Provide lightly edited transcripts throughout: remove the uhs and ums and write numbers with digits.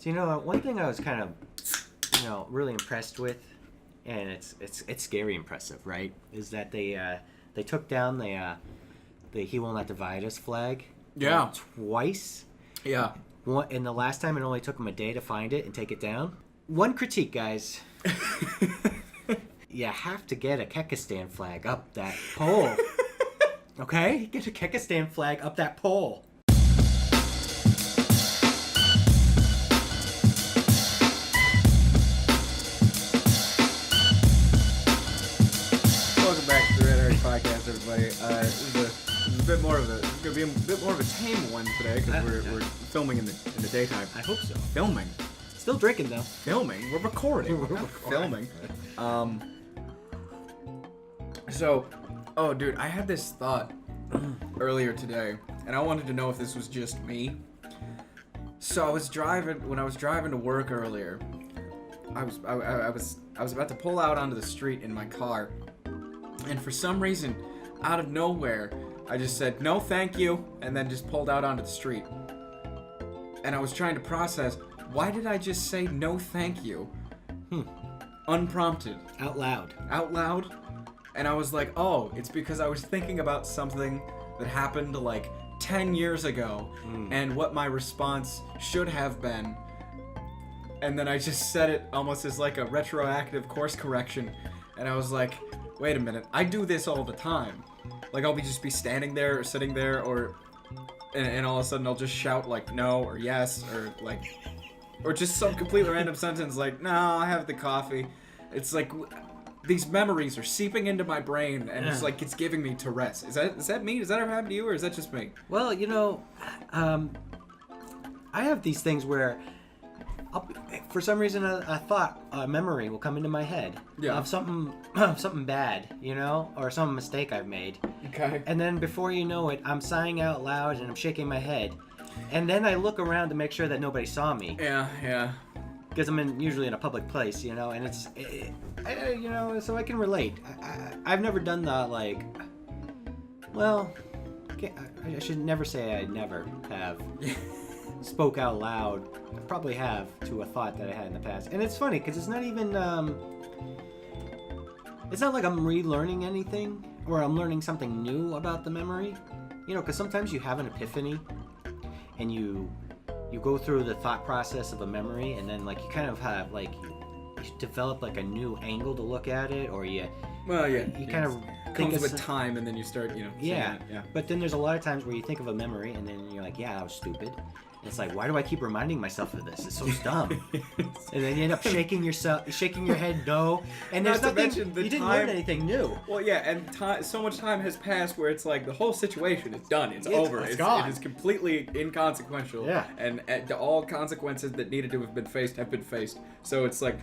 So, one thing I was kind of, really impressed with, and it's scary impressive, right? Is that they took down the "He Will Not Divide Us" flag. Yeah. Twice. Yeah. And the last time it only took them a day to find it and take it down. One critique, guys. You have to get a Kekistan flag up that pole. Okay? Get a Kekistan flag up that pole. Welcome back to the Red Herring Podcast, everybody. This is a bit more of a. It's gonna be a bit more of a tame one today because we're filming in the daytime. I hope so. Filming. Still drinking though. Filming. We're recording. We're not filming. So, dude, I had this thought earlier today, and I wanted to know if this was just me. So when I was driving to work earlier, I was about to pull out onto the street in my car, and for some reason, out of nowhere, I just said no, thank you, and then just pulled out onto the street. And I was trying to process, why did I just say no, thank you? Unprompted. Out loud. And I was like, oh, it's because I was thinking about something that happened like 10 years ago and what my response should have been. And then I just said it almost as like a retroactive course correction. And I was like, wait a minute, I do this all the time. Like I'll just be standing there or sitting there and all of a sudden I'll just shout like no or yes or just some completely random sentence like, no, I have the coffee. It's like these memories are seeping into my brain, and it's like it's giving me Tourette's. Is that me? Does that ever happen to you, or is that just me? Well, I have these things where, for some reason, a thought, a memory will come into my head of something bad, or some mistake I've made. Okay. And then before you know it, I'm sighing out loud and I'm shaking my head, and then I look around to make sure that nobody saw me. Yeah. Because I'm usually in a public place, and so I can relate. I've never done the, I should never say I never have spoke out loud. I probably have to a thought that I had in the past. And it's funny, because it's not even, it's not like I'm relearning anything, or I'm learning something new about the memory. Because sometimes you have an epiphany, and you go through the thought process of a memory, and then you kind of have you develop a new angle to look at it, or you kind of comes with time, and then you start yeah. But then there's a lot of times where you think of a memory, and then you're like, yeah, that was stupid. And it's like, why do I keep reminding myself of this? It's so dumb. And then you end up shaking your head no, and there's nothing. You didn't learn anything new. Well, yeah, and so much time has passed where it's like the whole situation is done. It's over. It's gone. It is completely inconsequential. Yeah. And all consequences that needed to have been faced have been faced. So it's like,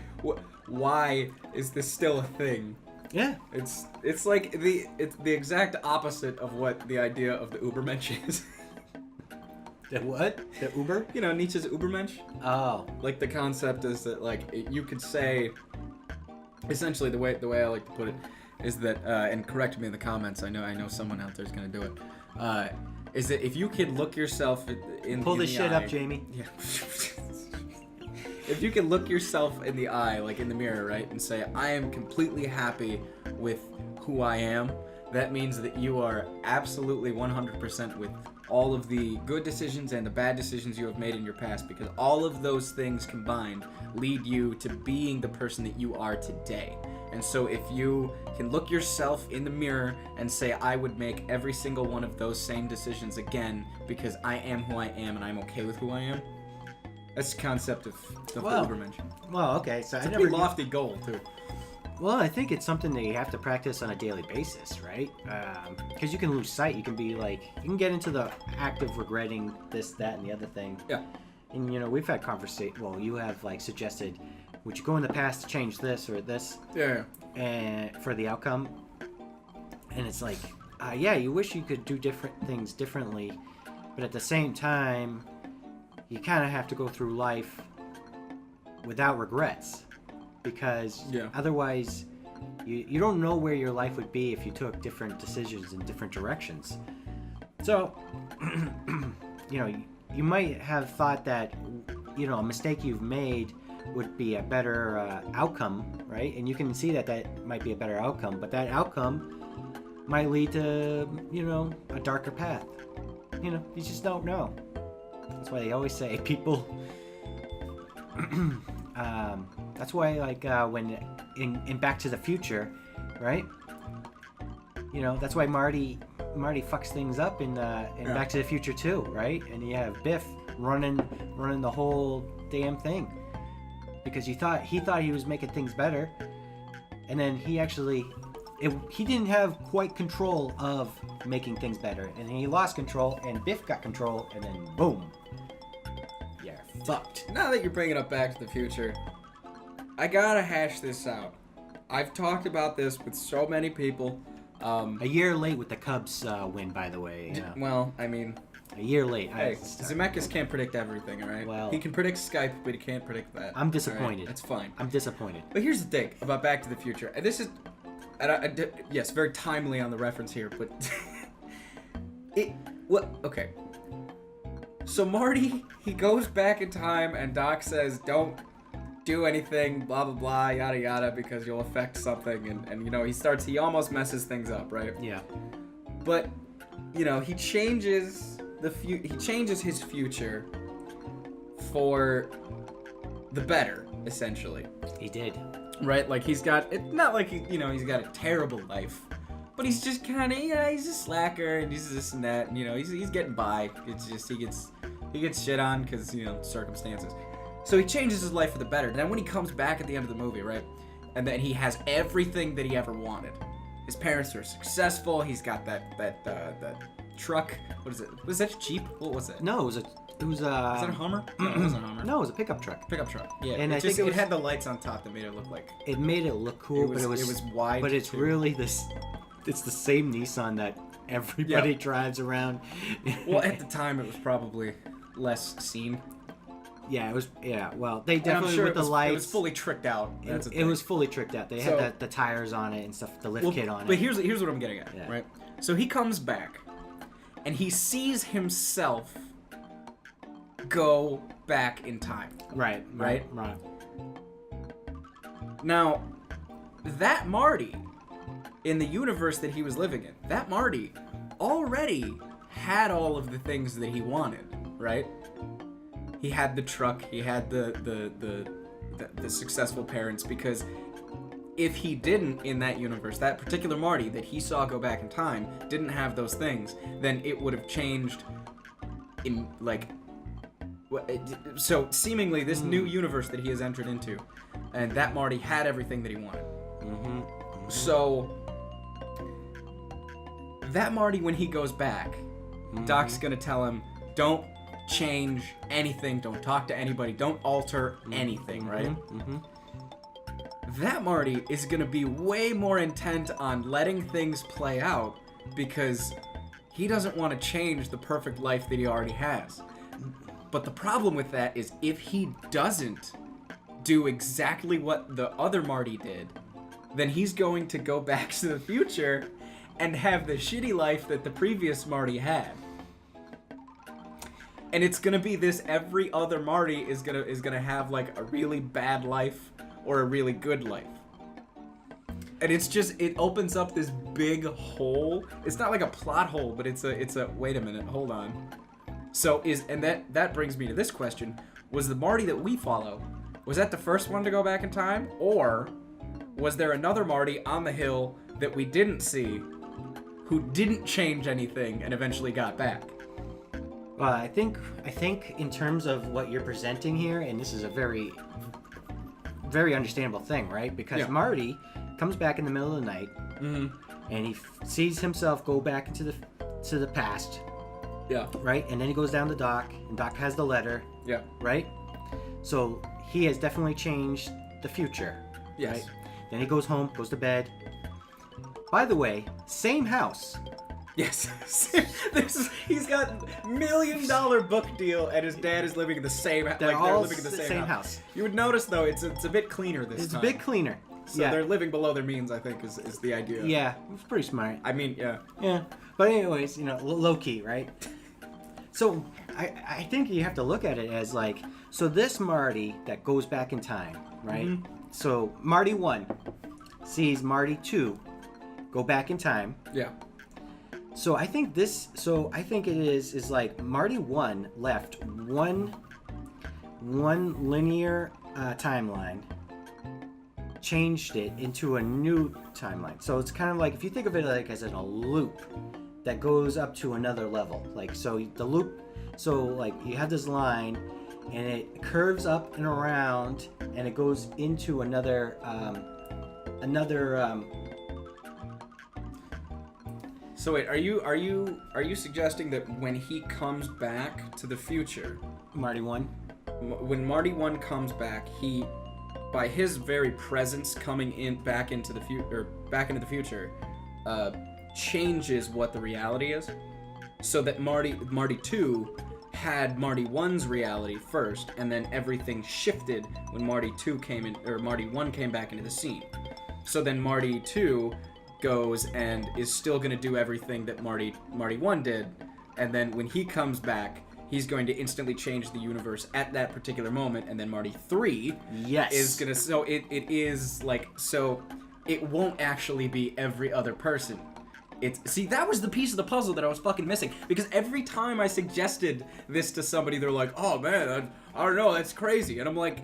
why is this still a thing? Yeah. It's like it's the exact opposite of what the idea of the Übermensch is. The what? The Uber? Nietzsche's Übermensch? Oh. Like, the concept is that, you could say, essentially, the way I like to put it is that, and correct me in the comments, I know someone out there is going to do it, is that if you could look yourself in Pull the this shit eye, up, Jamie. Yeah. If you can look yourself in the eye, in the mirror, right, and say, I am completely happy with who I am, that means that you are absolutely 100% with all of the good decisions and the bad decisions you have made in your past, because all of those things combined lead you to being the person that you are today. And so if you can look yourself in the mirror and say, I would make every single one of those same decisions again because I am who I am and I'm okay with who I am, that's the concept of the Übermensch. Well, okay. So it's a pretty lofty goal, too. Well, I think it's something that you have to practice on a daily basis, right? Because you can lose sight. You can be you can get into the act of regretting this, that, and the other thing. Yeah. And, we've had conversations. Well, you have, suggested, would you go in the past to change this or this? Yeah. And for the outcome. And it's you wish you could do different things differently. But at the same time, you kind of have to go through life without regrets. Because otherwise, you don't know where your life would be if you took different decisions in different directions. So, you might have thought that a mistake you've made would be a better outcome, right? And you can see that might be a better outcome, but that outcome might lead to, a darker path. You just don't know. That's why they always say people. That's why, like, when in Back to the Future, right? That's why Marty fucks things up in Back to the Future too, right? And you have Biff running the whole damn thing because he thought he was making things better, and then he didn't have quite control of making things better, and he lost control, and Biff got control, and then boom, you're fucked. Now that you're bringing up Back to the Future, I gotta hash this out. I've talked about this with so many people. A year late with the Cubs win, by the way. Well, I mean, a year late. Hey, Zemeckis can't predict everything, all right? Well, he can predict Skype, but he can't predict that. I'm disappointed. Right? That's fine. I'm disappointed. But here's the thing about Back to the Future, and this is, yes, very timely on the reference here, but okay. So Marty, he goes back in time, and Doc says, "Don't do anything, blah blah blah, yada yada, because you'll affect something," and he almost messes things up, right? Yeah. But he changes his future for the better, essentially. He did. Right? Like he's got not like he's got a terrible life, but he's just kind of he's a slacker and he's this and that, and he's getting by. It's just he gets shit on because circumstances. So he changes his life for the better. And then when he comes back at the end of the movie, right? And then he has everything that he ever wanted. His parents are successful. He's got that truck. What is it? Was that a Jeep? What was it? No, it was Was that a Hummer? No, it wasn't a Hummer. No, it was a pickup truck. Pickup truck. Yeah. And I think it had the lights on top that made it look like. It made it look cool, but it was wide. But it's really this. It's the same Nissan that everybody drives around. Well, at the time, it was probably less seen. Yeah, it was. Yeah, well, they definitely with the lights. It was fully tricked out. It was fully tricked out. They had the tires on it and stuff, the lift kit on it. But here's what I'm getting at, right? So he comes back, and he sees himself go back in time. Right. Now, that Marty, in the universe that he was living in, that Marty already had all of the things that he wanted, right? He had the truck, he had the successful parents, because if he didn't in that universe, that particular Marty that he saw go back in time didn't have those things, then it would have changed in so seemingly this new universe that he has entered into, and that Marty had everything that he wanted. So that Marty, when he goes back, Doc's gonna tell him, don't change anything, don't talk to anybody, don't alter anything, right? That Marty is gonna be way more intent on letting things play out because he doesn't want to change the perfect life that he already has. But the problem with that is if he doesn't do exactly what the other Marty did, then he's going to go back to the future and have the shitty life that the previous Marty had. And it's gonna be this: every other Marty is gonna have like a really bad life or a really good life. And it opens up this big hole. It's not like a plot hole, but it's a wait a minute, hold on. So that brings me to this question: was the Marty that we follow, was that the first one to go back in time, or was there another Marty on the hill that we didn't see, who didn't change anything and eventually got back? Well, I think in terms of what you're presenting here, and this is a very, very understandable thing, right? Because Marty comes back in the middle of the night, and he sees himself go back into the past. Yeah. Right? And then he goes down to Doc, and Doc has the letter. Yeah. Right? So he has definitely changed the future. Yes. Right? Then he goes home, goes to bed. By the way, same house. Yes. He's got $1 million book deal, and his dad is living in the same house. They're living in the same house. You would notice, though, it's a bit cleaner this time. It's a bit cleaner. So they're living below their means, I think, is the idea. Yeah, it's pretty smart. I mean, yeah. Yeah. But anyways, low key, right? So I think you have to look at it as like, So this Marty that goes back in time, right? Mhm. So Marty 1 sees Marty 2 go back in time. Yeah. So I think it is like Marty 1 left one linear timeline, changed it into a new timeline. So it's kind of like, if you think of it like as in a loop that goes up to another level. Like, so the loop, so like you have this line and it curves up and around and it goes into another So wait, are you suggesting that when he comes back to the future, Marty 1? when Marty 1 comes back, he, by his very presence coming back into the future, changes what the reality is, so that Marty 2 had Marty 1's reality first, and then everything shifted when Marty 1 came back into the scene. So then Marty 2 goes and is still going to do everything that Marty 1 did, and then when he comes back, he's going to instantly change the universe at that particular moment, and then Marty 3 is going to... So it is like... So it won't actually be every other person. See, that was the piece of the puzzle that I was fucking missing. Because every time I suggested this to somebody, they're like, oh man, I don't know, that's crazy. And I'm like,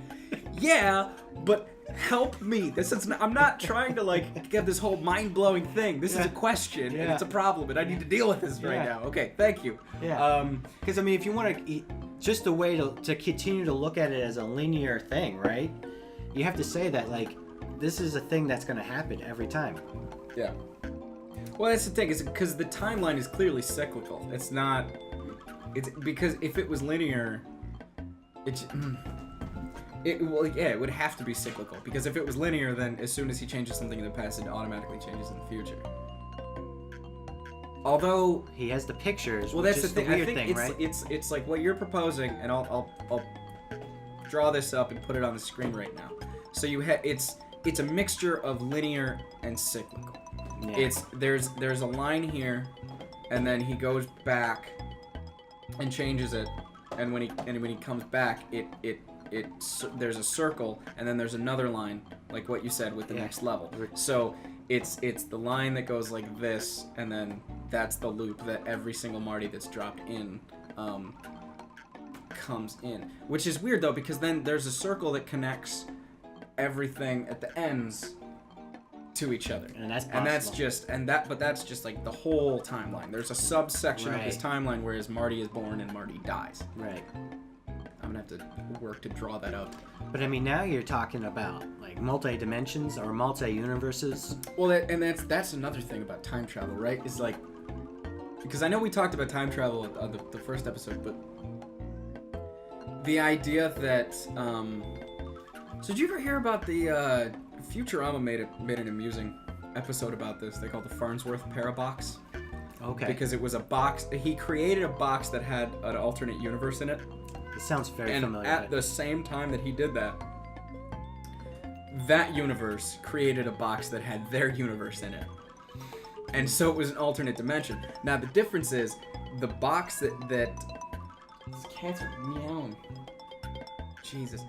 yeah, but help me. I'm not trying to like get this whole mind-blowing thing. This is a question, and it's a problem, and I need to deal with this right now. Okay, thank you. Yeah. Because, I mean, if you want to... Just a way to continue to look at it as a linear thing, right? You have to say that, like, this is a thing that's going to happen every time. Yeah. Well, that's the thing, is because the timeline is clearly cyclical. It's not... It's because if it was linear, it would have to be cyclical. Because if it was linear, then as soon as he changes something in the past, it automatically changes in the future. Although he has the pictures, well, which that's is the thing. weird I think thing, right? It's like what you're proposing, and I'll draw this up and put it on the screen right now. So it's a mixture of linear and cyclical. Yeah. There's a line here, and then he goes back and changes it, and when he comes back, there's a circle, and then there's another line, like what you said with the next level. So it's the line that goes like this, and then that's the loop that every single Marty that's dropped in comes in. Which is weird though, because then there's a circle that connects everything at the ends to each other, and that's just like the whole timeline. There's a subsection of this timeline whereas Marty is born and Marty dies. Right. I'm gonna have to work to draw that up. But I mean, now you're talking about like multi-dimensions or multi-universes. Well, that's another thing about time travel, right? Is like, because I know we talked about time travel on the first episode, but the idea that so did you ever hear about the Futurama made an amusing episode about this. They called the Farnsworth Parabox. Okay. Because it was a box. He created a box that had an alternate universe in it. It sounds very familiar. And at the same time that he did that, that universe created a box that had their universe in it. And so it was an alternate dimension. Now the difference is the box that these cats are meowing. Jesus.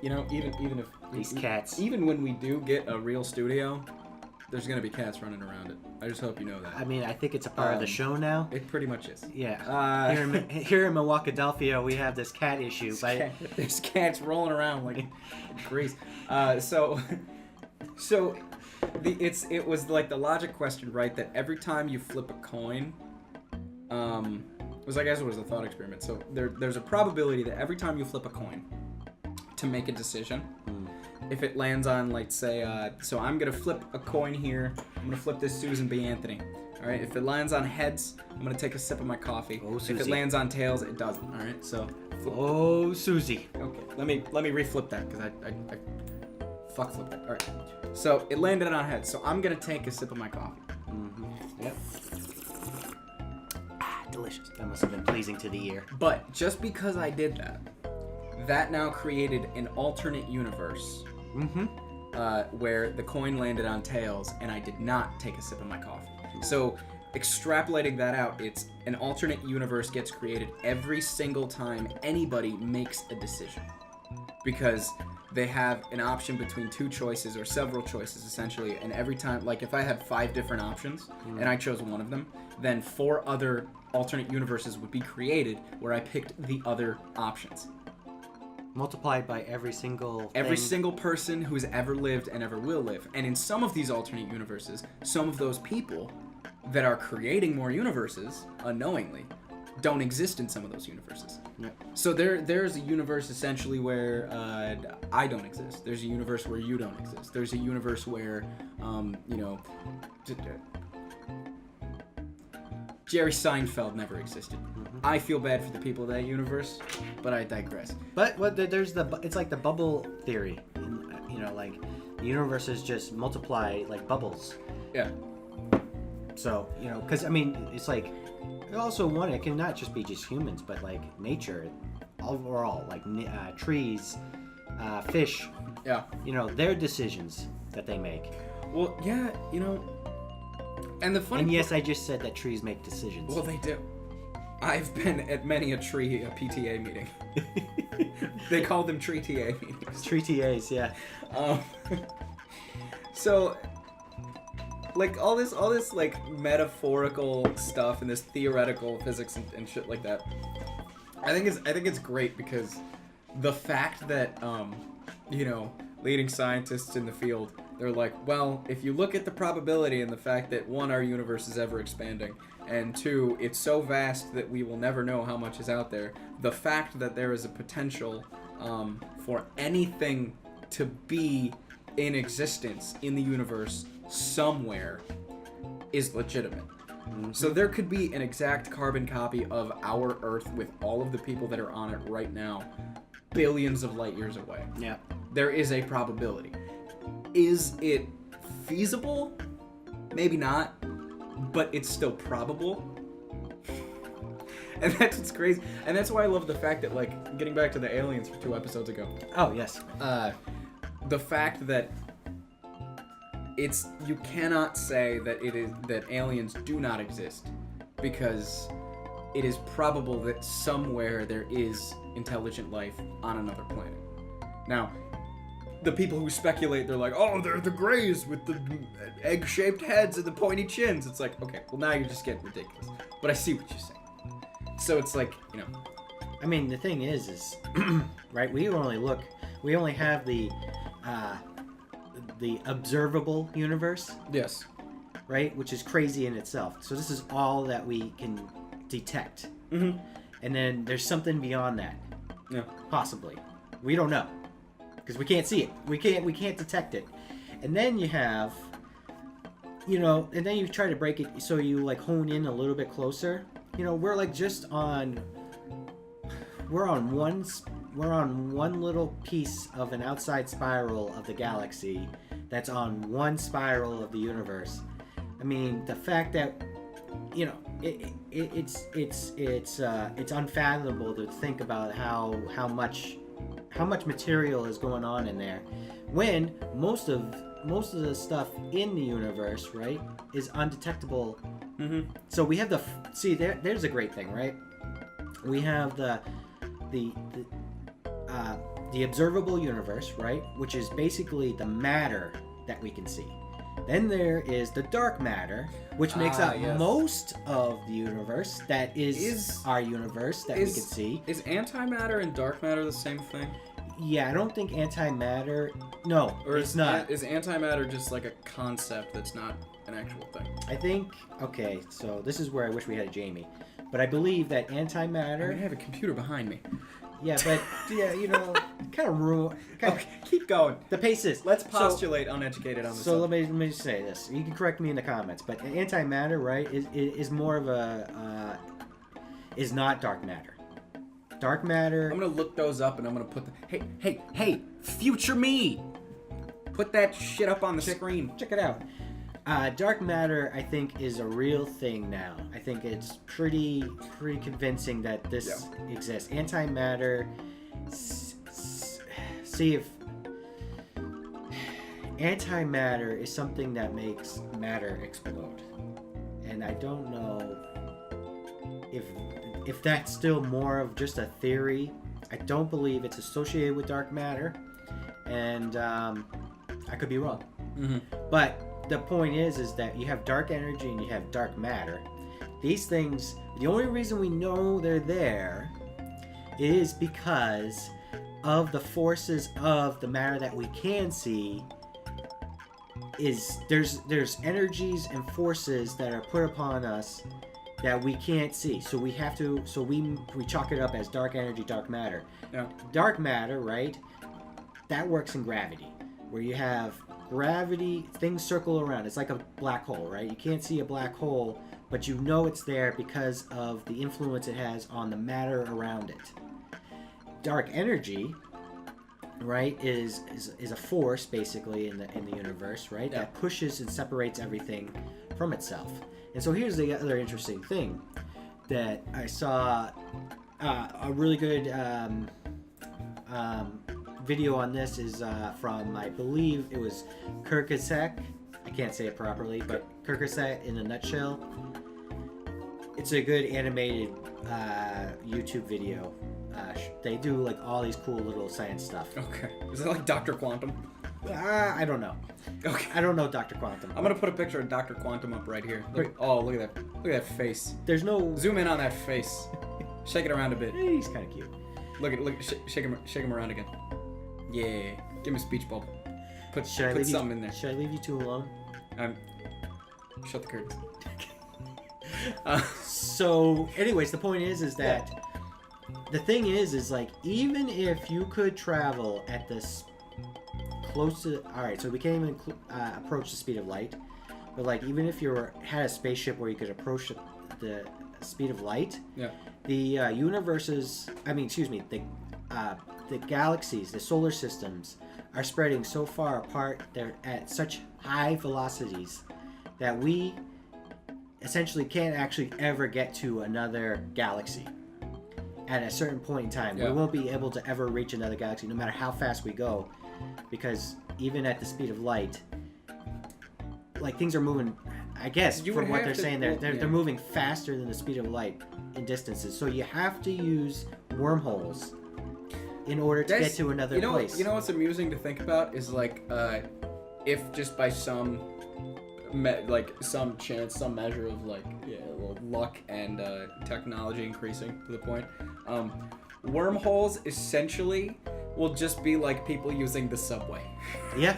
You know, even if these cats, even when we do get a real studio, there's gonna be cats running around it. I just hope you know that. I mean, I think it's a part of the show now. It pretty much is. Yeah. Here in Milwaukee, we have this cat issue. There's cats rolling around like grease. It was like the logic question, right? That every time you flip a coin, it was, I guess it was a thought experiment. So there's a probability that every time you flip a coin to make a decision, if it lands on, like, say, so I'm gonna flip a coin here. I'm gonna flip this Susan B. Anthony. All right. If it lands on heads, I'm gonna take a sip of my coffee. Oh, Susie. If it lands on tails, it doesn't. All right. So. Oh, Susie. Okay. Let me reflip that because I fuck flipped that. All right. So it landed on heads. So I'm gonna take a sip of my coffee. Mm-hmm. Yep. Delicious. That must have been pleasing to the ear. But just because I did that, that now created an alternate universe. Mm-hmm. Where the coin landed on tails and I did not take a sip of my coffee. So extrapolating that out, it's an alternate universe gets created every single time anybody makes a decision. Because they have an option between two choices or several choices, essentially, and every time, like if I had 5 different options and I chose one of them, then 4 other alternate universes would be created where I picked the other options. Multiplied by every single person who's ever lived and ever will live. And in some of these alternate universes, some of those people that are creating more universes unknowingly don't exist in some of those universes. Yep. So there's a universe essentially where I don't exist. There's a universe where you don't exist. There's a universe where Jerry Seinfeld never existed. Mm-hmm. I feel bad for the people of that universe, but I digress. But it's like the bubble theory. Like the universes just multiply like bubbles. Yeah. So, because, I mean, it's like, also it can not just be just humans, but like nature overall, like trees, fish. Yeah. Their decisions that they make. Well, yeah, and the funny... And yes, I just said that trees make decisions. Well, they do. I've been at many a PTA meeting. They call them tree TA meetings. Tree TAs, yeah. So... like all this like metaphorical stuff and this theoretical physics and shit like that. I think it's great because the fact that leading scientists in the field, they're like, well, if you look at the probability and the fact that 1, our universe is ever expanding, and 2, it's so vast that we will never know how much is out there, the fact that there is a potential for anything to be in existence in the universe somewhere is legitimate. Mm-hmm. So there could be an exact carbon copy of our Earth with all of the people that are on it right now, billions of light years away. Yeah. There is a probability. Is it feasible? Maybe not, but it's still probable. And that's what's crazy. And that's why I love the fact that, like, getting back to the aliens for 2 episodes ago. Oh, yes. The fact that you cannot say that aliens do not exist, because it is probable that somewhere there is intelligent life on another planet. Now, the people who speculate, they're like, oh, they're the Greys with the egg-shaped heads and the pointy chins. It's like, okay, well, now you're just getting ridiculous. But I see what you're saying. So it's like, I mean, the thing is right, we only have the observable universe. Yes. Right? Which is crazy in itself. So this is all that we can detect. Mm-hmm. And then there's something beyond that. Yeah. Possibly. We don't know. Because we can't see it. We can't detect it. And then you have, and then you try to break it so you like hone in a little bit closer. We're like we're on one little piece of an outside spiral of the galaxy that's on one spiral of the universe. I mean, the fact that it's unfathomable to think about how much material is going on in there, when most of the stuff in the universe, right, is undetectable. Mm-hmm. So we have there's a great thing, right? We have the observable universe, right, which is basically the matter that we can see. Then there is the dark matter, which makes up most of the universe. That is our universe that we can see. Is antimatter and dark matter the same thing? Yeah, I don't think antimatter... No, or it's not. Is antimatter just like a concept that's not an actual thing? I think... Okay, so this is where I wish we had a Jamie. But I believe that antimatter... I have a computer behind me. Yeah, but, kind of ruin... Okay, keep going. The pace is... Let's postulate uneducated on this. So let me just say this. You can correct me in the comments, but antimatter, right, is more of a... is not dark matter. Dark matter... I'm going to look those up and I'm going to put Hey, future me! Put that shit up on the screen. Check it out. Dark matter, I think, is a real thing now. I think it's pretty convincing that this exists. Antimatter, see if antimatter is something that makes matter explode, and I don't know if that's still more of just a theory. I don't believe it's associated with dark matter, and I could be wrong. Mm-hmm. But the point is that you have dark energy and you have dark matter. These things, the only reason we know they're there is because of the forces of the matter that we can see. There's energies and forces that are put upon us that we can't see, so we chalk it up as dark energy, dark matter. Yeah. Dark matter, right? That works in gravity, where you have gravity, things circle around. It's like a black hole, right? You can't see a black hole, but you know it's there because of the influence it has on the matter around it. Dark energy, right, is a force basically in the universe, right? Yeah. That pushes and separates everything from itself. And so here's the other interesting thing that I saw a really good video on this is from, I believe it was Kirkasek. I can't say it properly, but Kirkasek in a nutshell. It's a good animated YouTube video. They do like all these cool little science stuff. Okay. Is it like Dr. Quantum? I don't know. Okay. I don't know Dr. Quantum. I'm gonna put a picture of Dr. Quantum up right here. Look at that face. There's no. Zoom in on that face. Shake it around a bit. He's kind of cute. Shake him around again. Yeah. Give him a speech bubble. Put Should I something in there. Should I leave you two alone? Shut the curtains. So, anyways, the point is that the thing is like, even if you could travel at this close to, all right, so we can't even approach the speed of light, but like, even if you had a spaceship where you could approach the speed of light, the the galaxies, the solar systems are spreading so far apart, they're at such high velocities that we essentially can't actually ever get to another galaxy at a certain point in time. We won't be able to ever reach another galaxy no matter how fast we go, because even at the speed of light, like, things are moving, I guess, from what they're saying, they're moving faster than the speed of light in distances. So you have to use wormholes in order to get to another place. You know what's amusing to think about is like, if just by some chance, some measure of like luck and technology increasing to the point, wormholes essentially will just be like people using the subway. Yeah.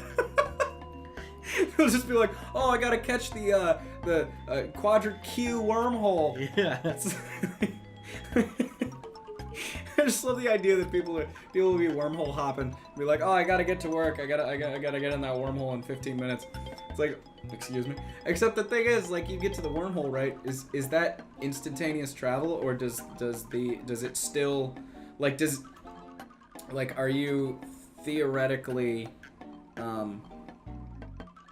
They'll just be like, oh, I gotta catch the quadrant Q wormhole. Yeah. I just love the idea that people will be wormhole hopping, be like, oh, I gotta get to work. I gotta get in that wormhole in 15 minutes. It's like, excuse me. Except the thing is, like, you get to the wormhole, right? Is that instantaneous travel, or does it still, like, are you theoretically,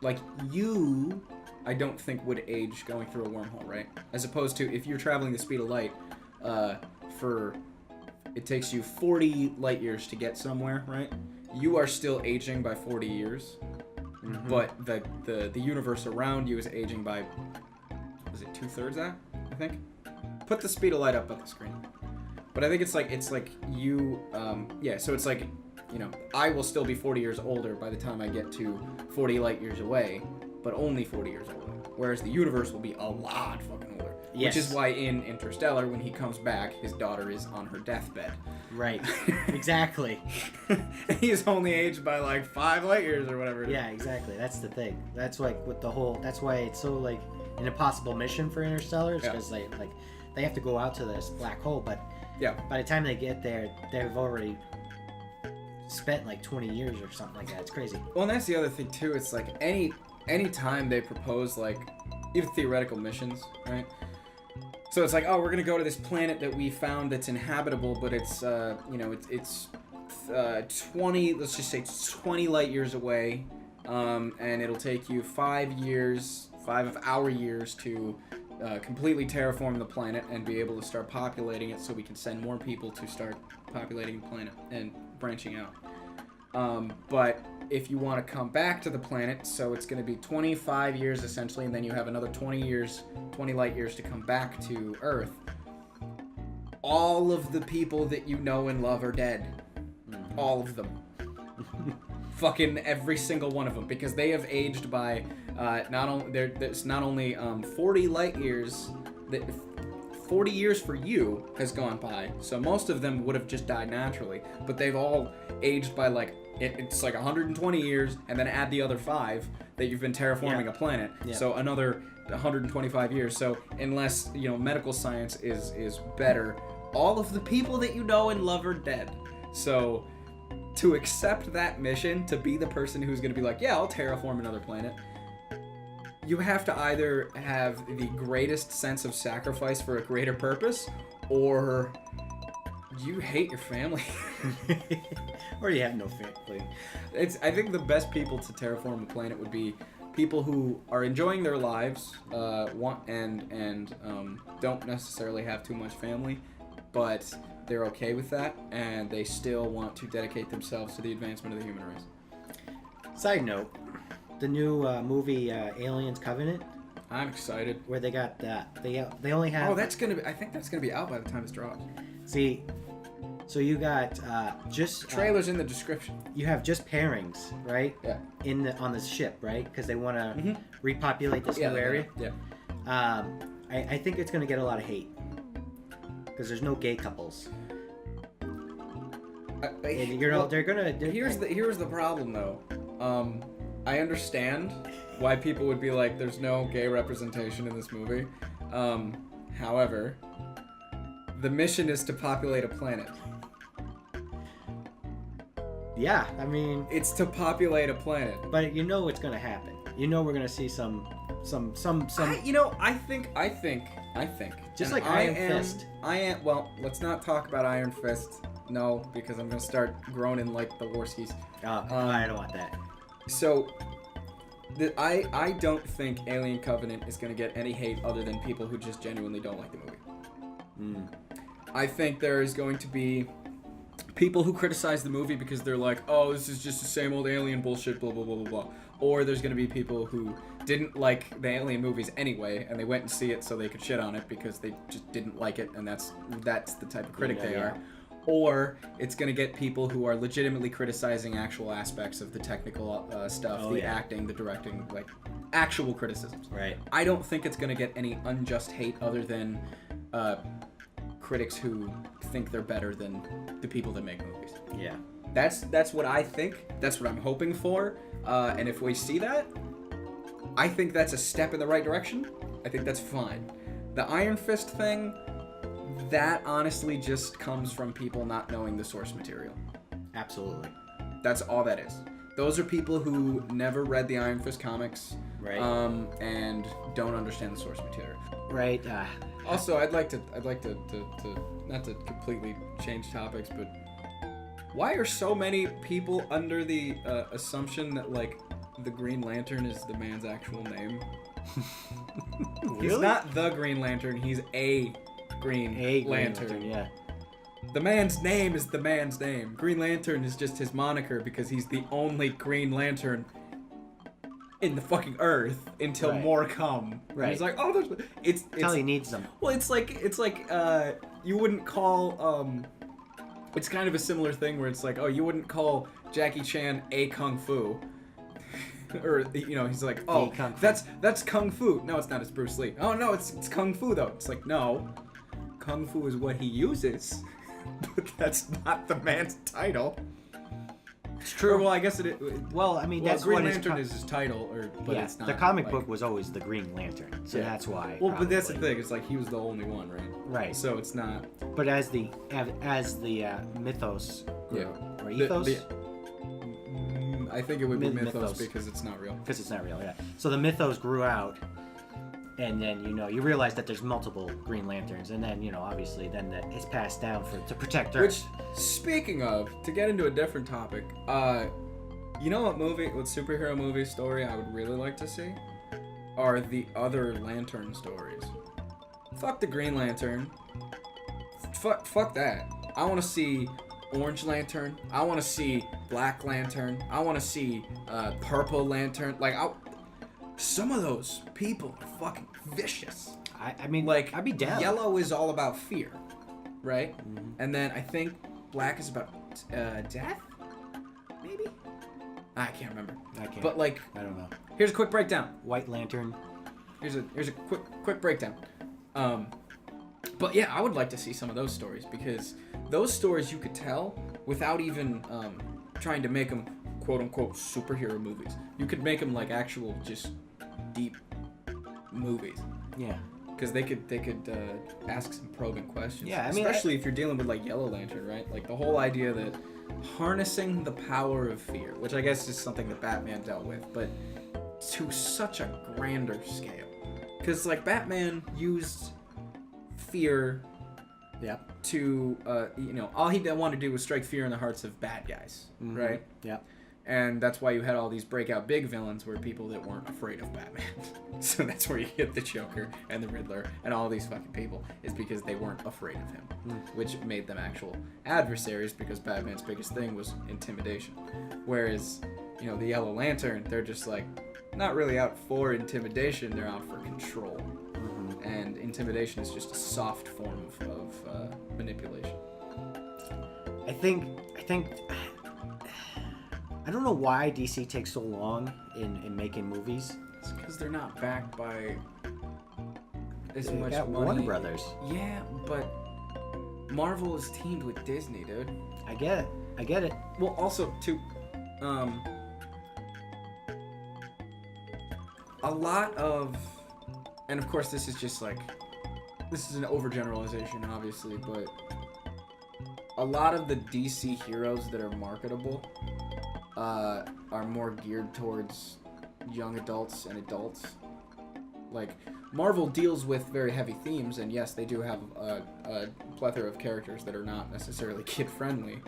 like, you, I don't think would age going through a wormhole, right? As opposed to if you're traveling the speed of light, it takes you 40 light years to get somewhere, right? You are still aging by 40 years, but the universe around you is aging by, was it 2/3 that? I think. Put the speed of light up on the screen. But I think it's like you, so it's like, I will still be 40 years older by the time I get to 40 light years away, but only 40 years older. Whereas the universe will be a lot fucking older. Yes. Which is why in Interstellar, when he comes back, his daughter is on her deathbed. Right. Exactly. He's only aged by like 5 light years or whatever. Yeah, exactly. That's the thing. That's like with the whole. That's why it's so like an impossible mission for Interstellar, because they have to go out to this black hole, but by the time they get there, they've already spent like 20 years or something like that. It's crazy. Well, and that's the other thing too. It's like any time they propose like even theoretical missions, right? So it's like, oh, we're gonna go to this planet that we found that's inhabitable, but it's it's 20, let's just say 20 light years away, and it'll take you 5 of our years to completely terraform the planet and be able to start populating it, so we can send more people to start populating the planet and branching out. But if you want to come back to the planet, so it's going to be 25 years essentially, and then you have another 20 light years to come back to Earth. All of the people that you know and love are dead. All of them. Fucking every single one of them, because they have aged by there's not only 40 light years that 40 years for you has gone by, so most of them would have just died naturally, but they've all aged by like it's like 120 years, and then add the other 5 that you've been terraforming a planet, so another 125 years. So unless medical science is better, all of the people that you know and love are dead. So to accept that mission, to be the person who's going to be like, yeah, I'll terraform another planet, you have to either have the greatest sense of sacrifice for a greater purpose, or you hate your family. Or you have no family. I think the best people to terraform a planet would be people who are enjoying their lives, and don't necessarily have too much family, but they're okay with that, and they still want to dedicate themselves to the advancement of the human race. Side note, the new movie Aliens Covenant. I'm excited. Where they got they only have. Oh, I think that's gonna be out by the time this drops. See, so you got just trailers in the description. You have just pairings, right? Yeah. On the ship, right? Because they want to repopulate this new area. Yeah. I think it's gonna get a lot of hate because there's no gay couples. They're gonna. Here's the problem though. I understand why people would be like, there's no gay representation in this movie. However, the mission is to populate a planet. Yeah, I mean, it's to populate a planet. But it's gonna happen. We're gonna see some. I think. Just like Iron Fist. Well, let's not talk about Iron Fist. No, because I'm gonna start groaning like the Warskis. Oh, I don't want that. So, I don't think Alien Covenant is going to get any hate other than people who just genuinely don't like the movie. I think there is going to be people who criticize the movie because they're like, oh, this is just the same old Alien bullshit, blah, blah, blah, blah, blah. Or there's going to be people who didn't like the Alien movies anyway, and they went and see it so they could shit on it because they just didn't like it, and that's the type of critic they are. Or it's going to get people who are legitimately criticizing actual aspects of the technical stuff, acting, the directing, like actual criticisms. Right. I don't think it's going to get any unjust hate other than critics who think they're better than the people that make movies. Yeah. That's what I think. That's what I'm hoping for. And if we see that, I think that's a step in the right direction. I think that's fine. The Iron Fist thing, that honestly just comes from people not knowing the source material. Absolutely. That's all that is. Those are people who never read the Iron Fist comics, right? And don't understand the source material. Right. Also, I'd like to not to completely change topics, but why are so many people under the assumption that like the Green Lantern is the man's actual name? Really? He's not the Green Lantern. He's a Green Lantern. Yeah. The man's name is the man's name. Green Lantern is just his moniker because he's the only Green Lantern in the fucking Earth until more come. Right. And he's like, oh, it's until he needs them. Well, it's like you wouldn't call it's kind of a similar thing where it's like, oh, you wouldn't call Jackie Chan a kung fu. Or he's like, oh, that's kung fu. No, it's not. It's Bruce Lee. Oh no, it's kung fu though. It's like, no, kung fu is what he uses, but that's not the man's title. It's true. Or, well, I guess it. Well, I mean, that's Green what Lantern is his title, but it's not. The comic book was always the Green Lantern, so that's why. Well, but that's the thing. It's like he was the only one, right? Right. So it's not. But as the mythos grew, or ethos. I think it would be mythos because it's not real. Because it's not real, yeah. So the mythos grew out, and then you realize that there's multiple Green Lanterns, and then obviously then it's passed down to protect Earth. Which, speaking of, to get into a different topic, what superhero movie story I would really like to see are the other Lantern stories. Fuck the Green Lantern. Fuck that. I want to see Orange Lantern. I want to see Black Lantern. I want to see Purple Lantern. Like, some of those people are fucking vicious. I mean, like, I'd be down. Yellow is all about fear, right? Mm-hmm. And then I think Black is about death, maybe? I can't remember. I can't. But like, I don't know. Here's a quick breakdown. White Lantern. Here's a quick breakdown. But yeah, I would like to see some of those stories, because those stories you could tell without even trying to make them quote unquote superhero movies. You could make them like actual just deep movies. Yeah. Because they could ask some probing questions. Yeah, I mean, especially if you're dealing with like Yellow Lantern, right? Like the whole idea that harnessing the power of fear, which I guess is something that Batman dealt with, but to such a grander scale. Because like Batman used fear, to all he wanted to do was strike fear in the hearts of bad guys, right? Yeah. And that's why you had all these breakout big villains were people that weren't afraid of Batman. So that's where you get the Joker and the Riddler and all these fucking people, is because they weren't afraid of him, which made them actual adversaries, because Batman's biggest thing was intimidation. Whereas, the Yellow Lantern, they're just like, not really out for intimidation, they're out for control. And intimidation is just a soft form of manipulation. I think I don't know why DC takes so long in making movies. It's because they're not backed by as They much got money. Warner Brothers. Yeah, but Marvel is teamed with Disney, dude. I get it. Well, also too, a lot of, and of course this is an overgeneralization, obviously, but a lot of the DC heroes that are marketable are more geared towards young adults and adults. Like, Marvel deals with very heavy themes, and yes, they do have a plethora of characters that are not necessarily kid-friendly.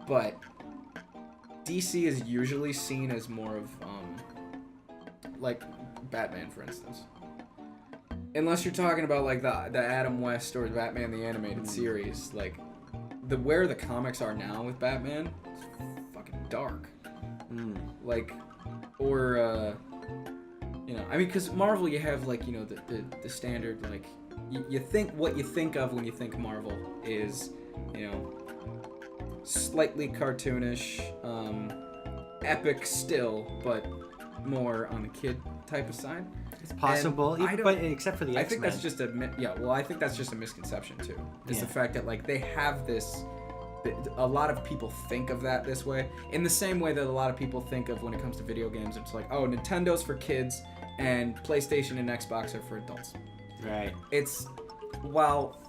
But DC is usually seen as more of, like, Batman, for instance. Unless you're talking about, like, the Adam West or Batman the Animated Series, like, where the comics are now with Batman, it's fucking dark. Like, or, I mean, because Marvel, you have, like, the standard, like, you think, what you think of when you think Marvel is, slightly cartoonish, epic still, but more on the kid type of side. It's possible, but except for the X-Men. I think that's just I think that's just a misconception too. Is the fact that like they have this, a lot of people think of that this way, in the same way that a lot of people think of when it comes to video games. It's like, oh, Nintendo's for kids and PlayStation and Xbox are for adults. Right. It's, while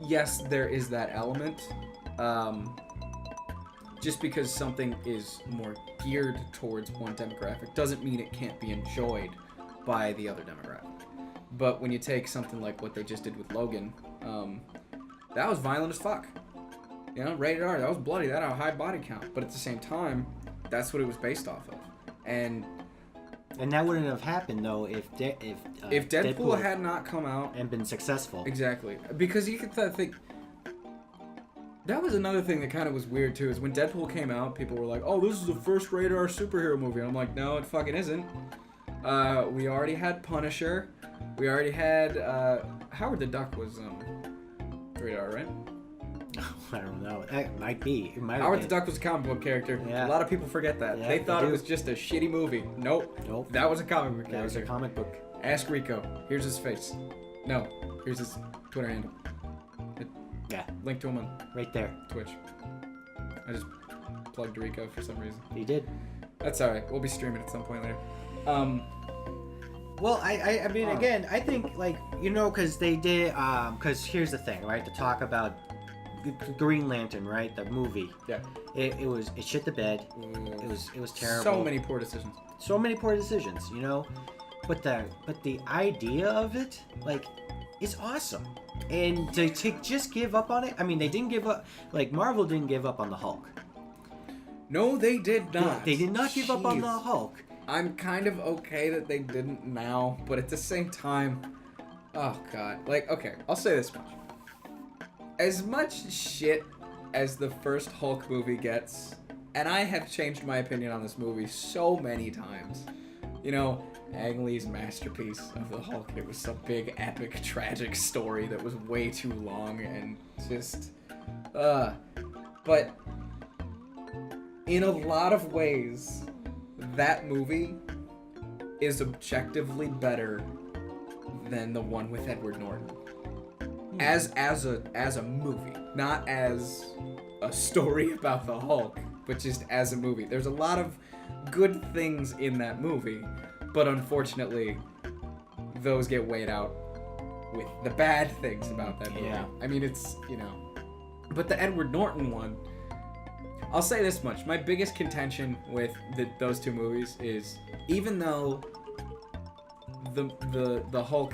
yes, there is that element. Just because something is more geared towards one demographic doesn't mean it can't be enjoyed by the other demographic. But when you take something like what they just did with Logan, that was violent as fuck. Rated R, that was bloody, that had a high body count. But at the same time, that's what it was based off of. And that wouldn't have happened though if Deadpool had not come out and been successful. Exactly, because you could think. That was another thing that kind of was weird too, is when Deadpool came out, people were like, oh, this is the first rated R superhero movie. And I'm like, no, it fucking isn't. We already had Punisher. We already had, Howard the Duck was, rated R, right? I don't know. It might be. Howard the Duck was a comic book character. Yeah. A lot of people forget that. Yeah, they thought they it was just a shitty movie. Nope. That was a comic book character. That was a comic book. Ask Rico. Here's his face. No. Here's his Twitter handle. Yeah. Link to him on right there. Twitch. I just plugged Rico for some reason. You did. That's alright. We'll be streaming at some point later. Well, I mean, again, I think, like, because they did, because here's the thing, right? To talk about Green Lantern, right? The movie. Yeah. It shit the bed. It was terrible. So many poor decisions. But the idea of it, like, is awesome. And to just give up on it, I mean, they didn't give up, like, Marvel didn't give up on the Hulk. No, they did not. They did not give up on the Hulk. I'm kind of okay that they didn't now, but at the same time, oh god. Like, okay, I'll say this much. as much shit as the first Hulk movie gets, and I have changed my opinion on this movie so many times. You know, Ang Lee's masterpiece of the Hulk, it was some big, epic, tragic story that was way too long and just... But in a lot of ways, that movie is objectively better than the one with Edward Norton. As a movie, not as a story about the Hulk, but just as a movie. There's a lot of good things in that movie, but unfortunately, those get weighed out with the bad things about that movie. Yeah. I mean, it's, you know... But the Edward Norton one, I'll say this much. My biggest contention with those two movies is, even though the Hulk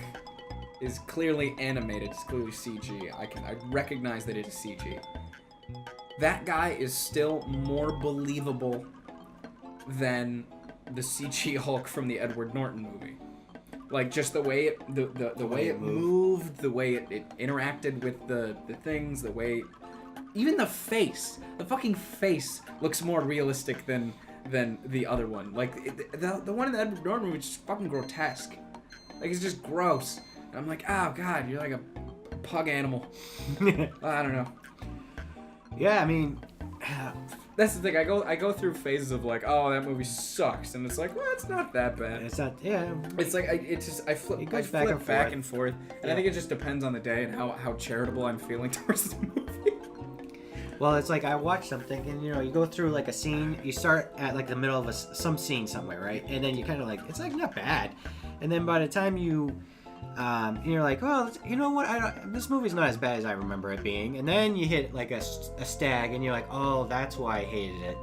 is clearly animated, it's clearly CG, I recognize that it is CG. That guy is still more believable than the CG Hulk from the Edward Norton movie. Like, just the way it, the way it moved, the way it interacted with the things, the way... Even the fucking face looks more realistic than the other one. Like, the one in the Edward Norton movie is just fucking grotesque. Like, it's just gross. And I'm like, oh god, you're like a pug animal. I don't know. Yeah, I mean... That's the thing, I go through phases of like, oh, that movie sucks, and it's like, well, it's not that bad. It's not, yeah. It's like, I flip back and forth, and yeah. I think it just depends on the day and how charitable I'm feeling towards the movie. Well, it's like I watch something, and you know, you go through like a scene, you start at like the middle of some scene somewhere, right? And then you kind of like, it's like not bad, and then by the time you're like, well, you know what? This movie's not as bad as I remember it being. And then you hit like a stag, and you're like, oh, that's why I hated it.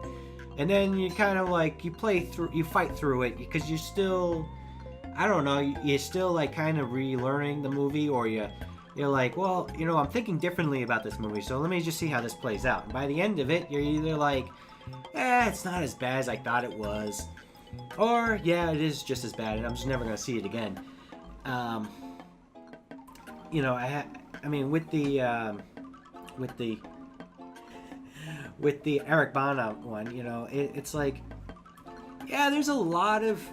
And then you kind of like you fight through it because you're still, I don't know, you're still like kind of relearning the movie, or you're like, well, you know, I'm thinking differently about this movie, so let me just see how this plays out. And by the end of it, you're either like, it's not as bad as I thought it was, or yeah, it is just as bad, and I'm just never gonna see it again. You know, I mean, with the Eric Bana one, you know, it's like, yeah, there's a lot of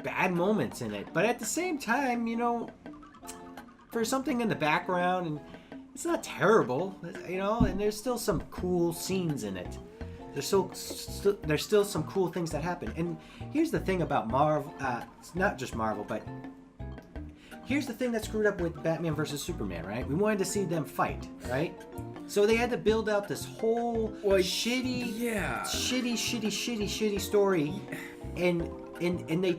bad moments in it, but at the same time, you know, for something in the background, and it's not terrible, you know, and there's still some cool scenes in it. There's still some cool things that happen. And here's the thing about Marvel, it's not just Marvel, but here's the thing that screwed up with Batman vs. Superman, right? We wanted to see them fight, right? So they had to build out this whole shitty story, and they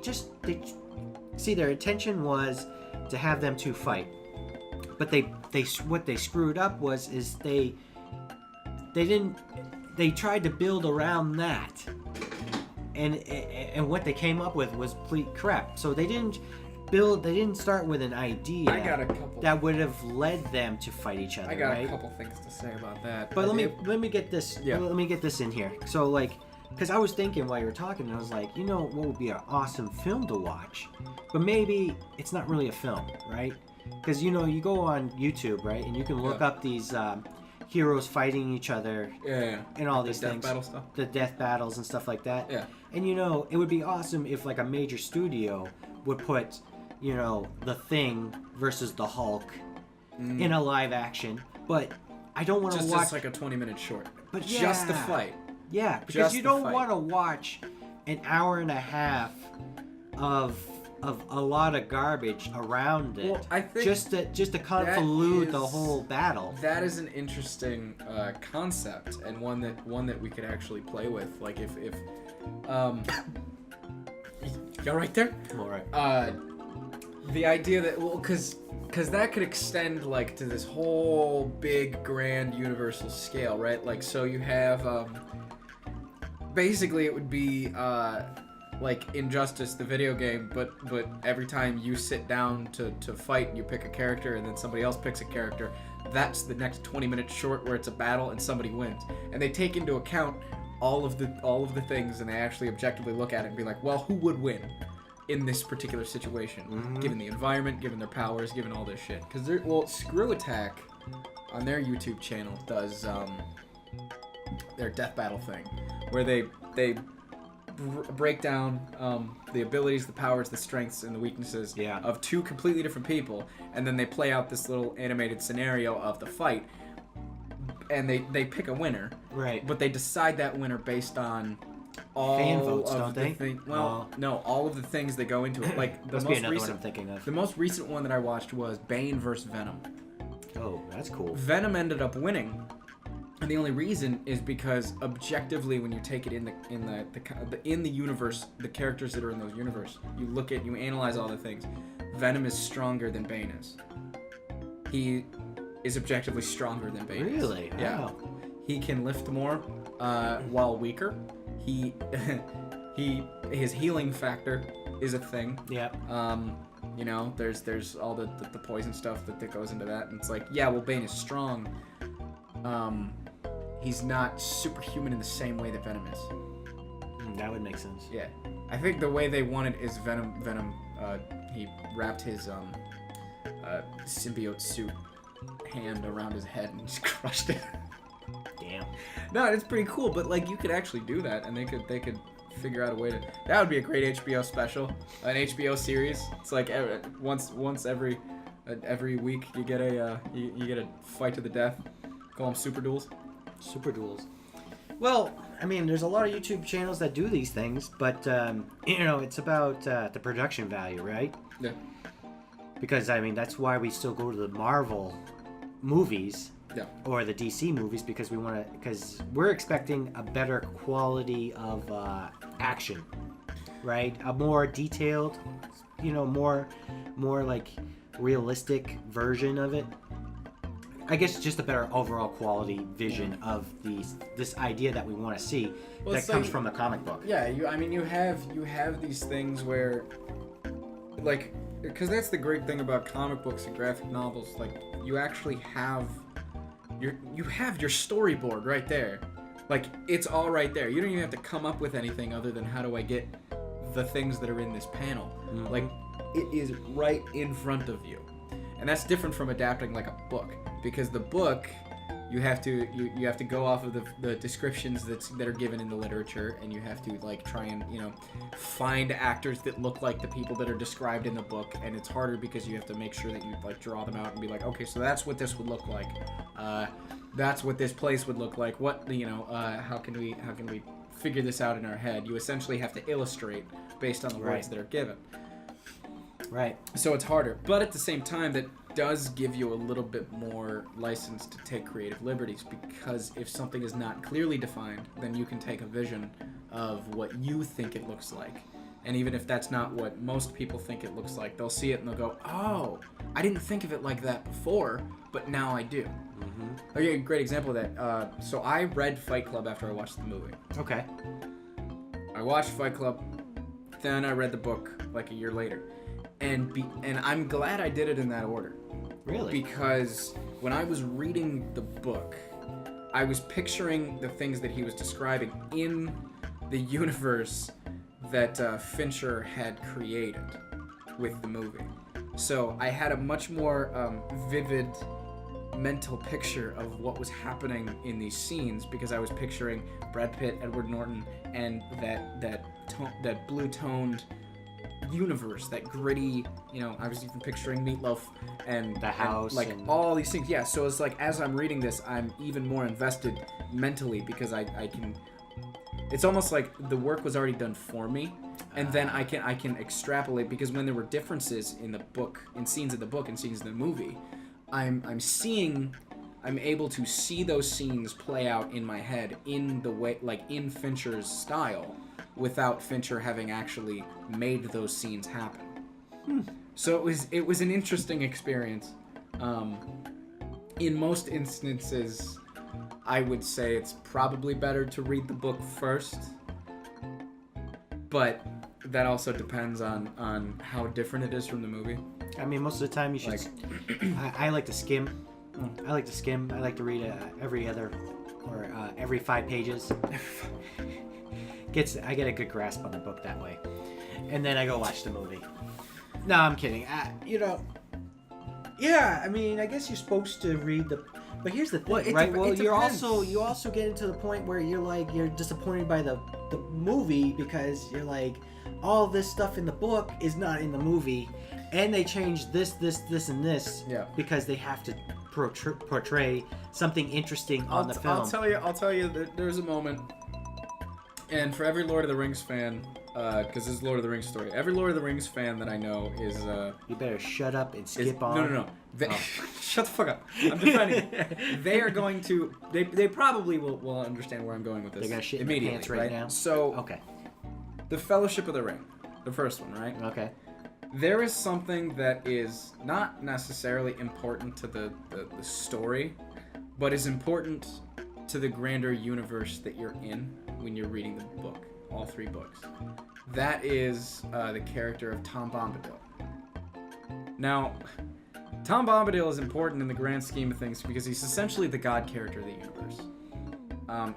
see, their intention was to have them two fight, but what they screwed up is they tried to build around that, and what they came up with was complete crap. So they didn't start with an idea that would have led them to fight each other. I got right? a couple things to say about that. But let me get this. Yeah. Let me get this in here. So like, because I was thinking while you were talking, and I was like, you know, what would be an awesome film to watch? But maybe it's not really a film, right? Because you know, you go on YouTube, right, and you can look up these heroes fighting each other, and all these things, the death battles and stuff like that. Yeah. And you know, it would be awesome if like a major studio would put, you know, The Thing versus the Hulk in a live action, but I don't want to watch... Just like a 20-minute short. But just the fight. Yeah, because you don't want to watch an hour and a half of a lot of garbage around it. Well, I think just to convolute the whole battle. That is an interesting concept, and one that we could actually play with. Like if you all right there? I'm all right. The idea that, well, because that could extend like to this whole big grand universal scale, right? Like, so you have basically it would be like Injustice, the video game, but every time you sit down to fight, you pick a character, and then somebody else picks a character. That's the next 20-minute short where it's a battle and somebody wins, and they take into account all of the things, and they actually objectively look at it and be like, well, who would win in this particular situation, given the environment, given their powers, given all this shit? Because Screw Attack on their YouTube channel does their death battle thing, where they break down the abilities, the powers, the strengths, and the weaknesses of two completely different people, and then they play out this little animated scenario of the fight, and they pick a winner. Right. But they decide that winner based on all fan votes, of don't the they? No, all of the things that go into it. Like the Must most be another recent one I'm thinking of. The most recent one that I watched was Bane versus Venom. Oh, that's cool. Venom ended up winning, and the only reason is because objectively, when you take it in the universe, the characters that are in those universe, you analyze all the things. Venom is stronger than Bane is. He is objectively stronger than Bane. Really? Is. Yeah. Wow. He can lift more while weaker. His healing factor is a thing. Yeah. You know, there's all the poison stuff that goes into that, and it's like, yeah, well, Bane is strong. He's not superhuman in the same way that Venom is. That would make sense. Yeah, I think the way they want it is Venom. He wrapped his symbiote suit hand around his head and just crushed it. Damn. No, it's pretty cool, but like you could actually do that, and they could figure out a way to. That would be a great HBO special, an HBO series. It's like once every week you get a you get a fight to the death. Call them super duels. Super duels. Well, I mean, there's a lot of YouTube channels that do these things, but it's about the production value, right? Yeah. Because I mean, that's why we still go to the Marvel movies. Yeah. Or the DC movies because we're expecting a better quality of action, right? A more detailed, more like realistic version of it. I guess just a better overall quality vision of this idea that we want to see that comes from the comic book. Yeah, you have these things where, like, because that's the great thing about comic books and graphic novels. Like, you actually have you have your storyboard right there. Like, it's all right there. You don't even have to come up with anything other than how do I get the things that are in this panel. Mm-hmm. Like, it is right in front of you. And that's different from adapting like a book, because the book you have to go off of the descriptions that are given in the literature, and you have to like try and find actors that look like the people that are described in the book, and it's harder because you have to make sure that you like draw them out and be like, okay, so that's what this would look like, that's what this place would look like, what how can we figure this out in our head. You essentially have to illustrate based on the words that are given. Right. So it's harder, but at the same time, that does give you a little bit more license to take creative liberties, because if something is not clearly defined, then you can take a vision of what you think it looks like. And even if that's not what most people think it looks like, they'll see it and they'll go, oh, I didn't think of it like that before, but now I do. Mm-hmm. Okay, a great example of that. So I read Fight Club after I watched the movie. Okay. I watched Fight Club, then I read the book like a year later. And I'm glad I did it in that order. Really? Because when I was reading the book, I was picturing the things that he was describing in the universe that Fincher had created with the movie. So I had a much more vivid mental picture of what was happening in these scenes, because I was picturing Brad Pitt, Edward Norton, and that blue-toned universe, that gritty, I was even picturing Meatloaf and the house, and all these things. Yeah, so it's like as I'm reading this, I'm even more invested mentally, because I can. It's almost like the work was already done for me, and then I can extrapolate, because when there were differences in the book, in scenes of the book and scenes of the movie, I'm able to see those scenes play out in my head in the way, like in Fincher's style, without Fincher having actually made those scenes happen. So it was an interesting experience. In most instances, I would say it's probably better to read the book first, but that also depends on how different it is from the movie. I mean, most of the time you should. I like to skim. I like to read every other or every 5 pages. I get a good grasp on the book that way, and then I go watch the movie. No, I'm kidding. Yeah, I mean, I guess you're supposed to read the. But here's the thing, Well, right? Well, it you depends. also get into the point where you're disappointed by the movie because you're like, all this stuff in the book is not in the movie, and they changed this, and this Yeah. because they have to portray something interesting on the film. I'll tell you that there's a moment, and for every Lord of the Rings fan, because this is Lord of the Rings story, every Lord of the Rings fan that I know is You better shut up and skip on. No. Shut the fuck up. I'm defending it. They are going to. They probably will understand where I'm going with this. They're gonna shit in their immediately, pants right now? So, Okay. the Fellowship of the Ring, the first one, right? Okay. There is something that is not necessarily important to the story, but is important to the grander universe that you're in when you're reading the book, all 3 books. That is the character of Tom Bombadil. Now, Tom Bombadil is important in the grand scheme of things because he's essentially the god character of the universe.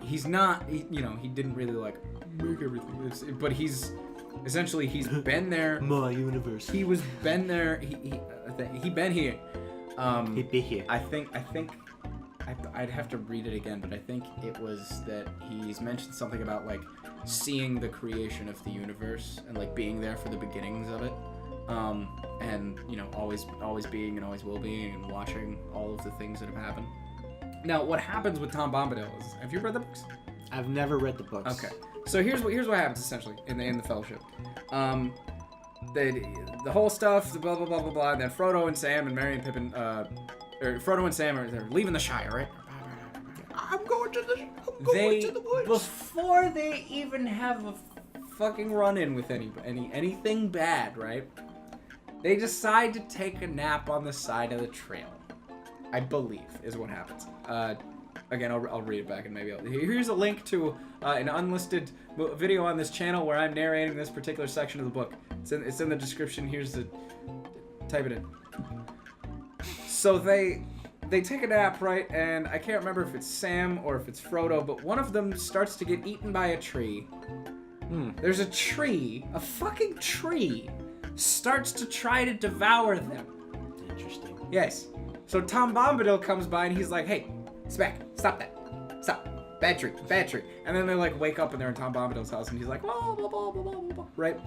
He's not, he didn't really like make everything, but he's been there. My universe. He was been there. He been here. He be here. I think I'd have to read it again, but I think it was that he's mentioned something about like seeing the creation of the universe and like being there for the beginnings of it, and always being and always will be and watching all of the things that have happened. Now, what happens with Tom Bombadil is, have you read the books? I've never read the books. Okay. So here's what happens essentially in the Fellowship. The whole stuff, the blah blah blah blah blah. And then Frodo and Sam and Merry and Pippin, or Frodo and Sam they're leaving the Shire, right? I'm going to the woods. Before they even have a fucking run-in with anything bad, right? They decide to take a nap on the side of the trail. I believe is what happens. Again, I'll read it back and maybe here's a link to an unlisted video on this channel where I'm narrating this particular section of the book. It's in the description. Here's the type it in. So they take a nap, right? And I can't remember if it's Sam or if it's Frodo, but one of them starts to get eaten by a tree. There's a tree, a fucking tree, starts to try to devour them. Interesting. Yes. So Tom Bombadil comes by and he's like, hey, Smack, stop that. Stop. Bad tree. And then they like wake up and they're in Tom Bombadil's house and he's like, blah, blah, blah, blah, blah, blah. Right?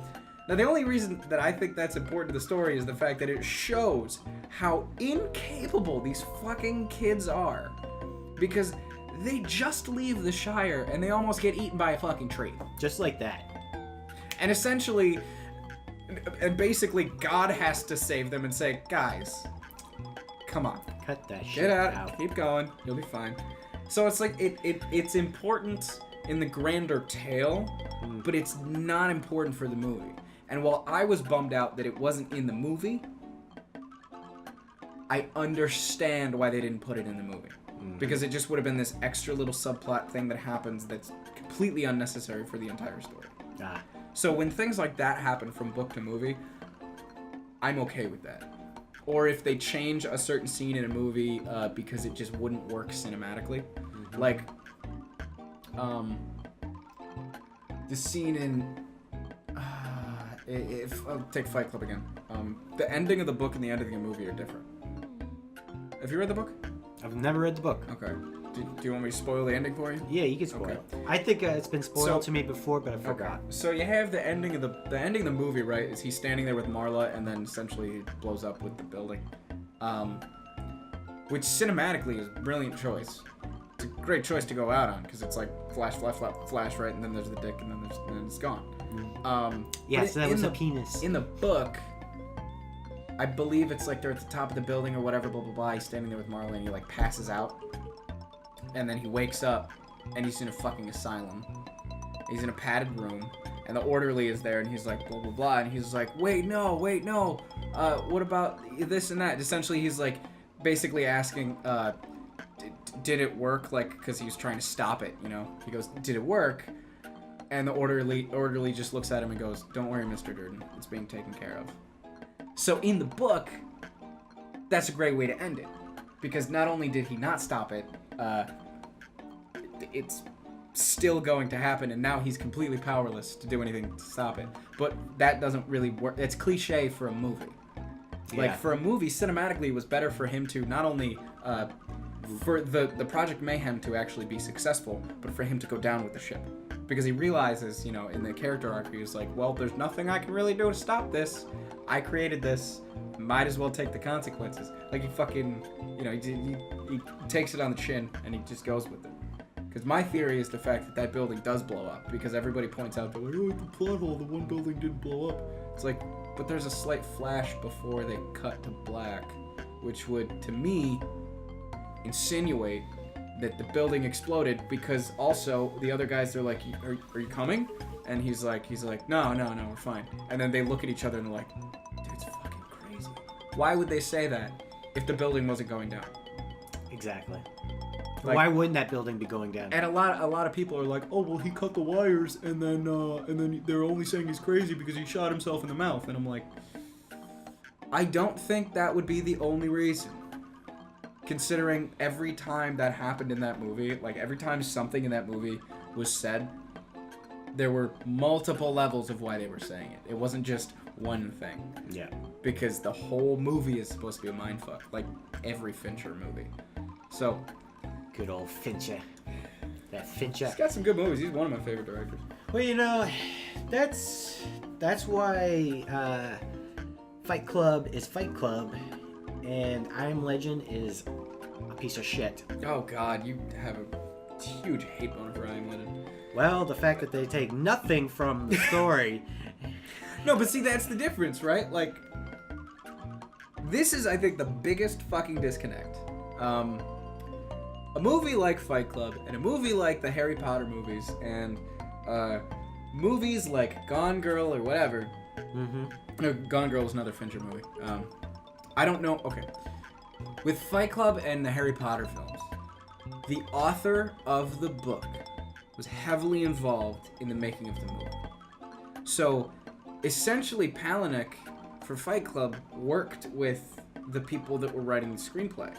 Now the only reason that I think that's important to the story is the fact that it shows how incapable these fucking kids are. Because they just leave the Shire and they almost get eaten by a fucking tree. Just like that. And essentially, and basically God has to save them and say, guys, come on. Cut that shit Get out. Keep going. You'll be fine. So it's like it's important in the grander tale, but it's not important for the movie. And while I was bummed out that it wasn't in the movie, I understand why they didn't put it in the movie. Because it just would have been this extra little subplot thing that happens that's completely unnecessary for the entire story. So when things like that happen from book to movie, I'm okay with that. Or if they change a certain scene in a movie because it just wouldn't work cinematically. Like, the scene in... I'll take Fight Club again. The ending of the book and the ending of the movie are different. Have you read the book? I've never read the book. Okay. Do you want me to spoil the ending for you? Yeah, you can spoil it. I think it's been spoiled to me before, but I forgot. Okay. So you have the ending of the ending of the movie, right? Is he's standing there with Marla, and then essentially he blows up with the building, which cinematically is a brilliant choice. It's a great choice to go out on because it's like flash, right, and then there's the dick, and then it's gone. Yes, that was a penis. In the book, I believe it's like they're at the top of the building or whatever, blah blah blah. He's standing there with Marla, and he like passes out. And then he wakes up, and he's in a fucking asylum. He's in a padded room, and the orderly is there, and he's like, blah, blah, blah. And he's like, wait, no. What about this and that? Essentially, he's like, basically asking, did it work? Like, because he was trying to stop it, you know? He goes, did it work? And the orderly just looks at him and goes, don't worry, Mr. Durden. It's being taken care of. So in the book, that's a great way to end it. Because not only did he not stop it, it's still going to happen, and now he's completely powerless to do anything to stop it. But that doesn't really work. It's cliche for a movie. Like, for a movie, cinematically, it was better for him to not only for the Project Mayhem to actually be successful, but for him to go down with the ship. Because he realizes, you know, in the character arc, he's like, well, there's nothing I can really do to stop this. I created this. Might as well take the consequences. Like, he fucking, you know, he takes it on the chin, and he just goes with it. Because my theory is the fact that that building does blow up. Because everybody points out, they're like, oh, the plot hole, the one building didn't blow up. It's like, but there's a slight flash before they cut to black, which would, to me, insinuate that the building exploded, because also the other guys, they're like, are you coming? And he's like, no, we're fine. And then they look at each other and they're like, dude, it's fucking crazy. Why would they say that if the building wasn't going down? Exactly. Like, why wouldn't that building be going down? And a lot of people are like, oh, well, he cut the wires, and then they're only saying he's crazy because he shot himself in the mouth. And I'm like, I don't think that would be the only reason. Considering every time that happened in that movie, like every time something in that movie was said, there were multiple levels of why they were saying it. It wasn't just one thing. Yeah. Because the whole movie is supposed to be a mindfuck, like every Fincher movie. So, good old Fincher. That Fincher. He's got some good movies. He's one of my favorite directors. Well, you know, that's why Fight Club is Fight Club, and I Am Legend is a piece of shit. Oh God, you have a huge hate boner for I Am Legend. Well, the fact that they take nothing from the story. No, but see, that's the difference, right? Like, this is, I think, the biggest fucking disconnect. A movie like Fight Club, and a movie like the Harry Potter movies, and movies like Gone Girl or whatever. Mm-hmm. No, Gone Girl is another Fincher movie. I don't know. Okay. With Fight Club and the Harry Potter films, the author of the book was heavily involved in the making of the movie. So, essentially, Palahniuk for Fight Club worked with the people that were writing the screenplay.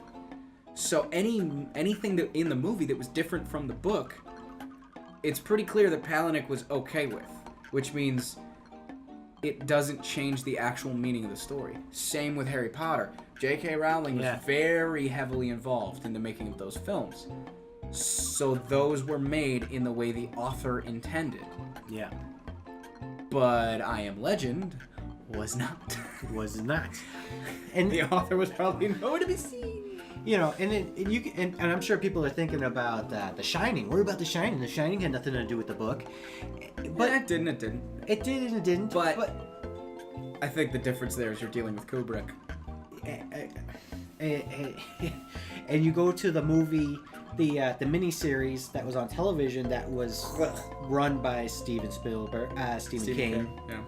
So anything that in the movie that was different from the book, it's pretty clear that Palahniuk was okay with, which means it doesn't change the actual meaning of the story. Same with Harry Potter. J.K. Rowling was very heavily involved in the making of those films. So those were made in the way the author intended. Yeah. But I Am Legend was not. Was not. And the author was probably nowhere to be seen. You know, and I'm sure people are thinking about The Shining. What about The Shining? The Shining had nothing to do with the book. But it didn't. It did and it didn't. But I think the difference there is you're dealing with Kubrick. And you go to the movie, the miniseries that was on television that was run by Stephen King. Yeah.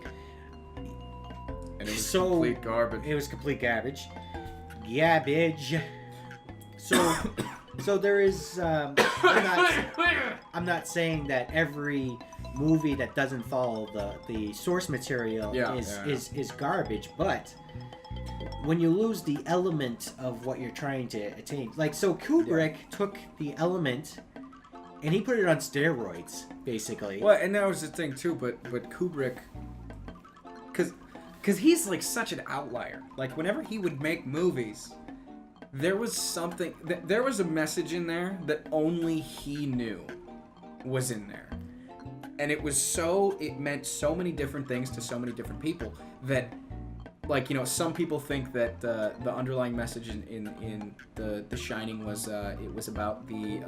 And it was so complete garbage. It was complete garbage. Garbage. So there is. I'm not saying that every movie that doesn't follow the source material is garbage, but when you lose the element of what you're trying to attain, like Kubrick took the element and he put it on steroids, basically. Well, and that was the thing too, but Kubrick, because he's like such an outlier. Like whenever he would make movies, there was something, there was a message in there that only he knew was in there. And it meant so many different things to so many different people that, like, you know, some people think that the underlying message in the Shining was it was about the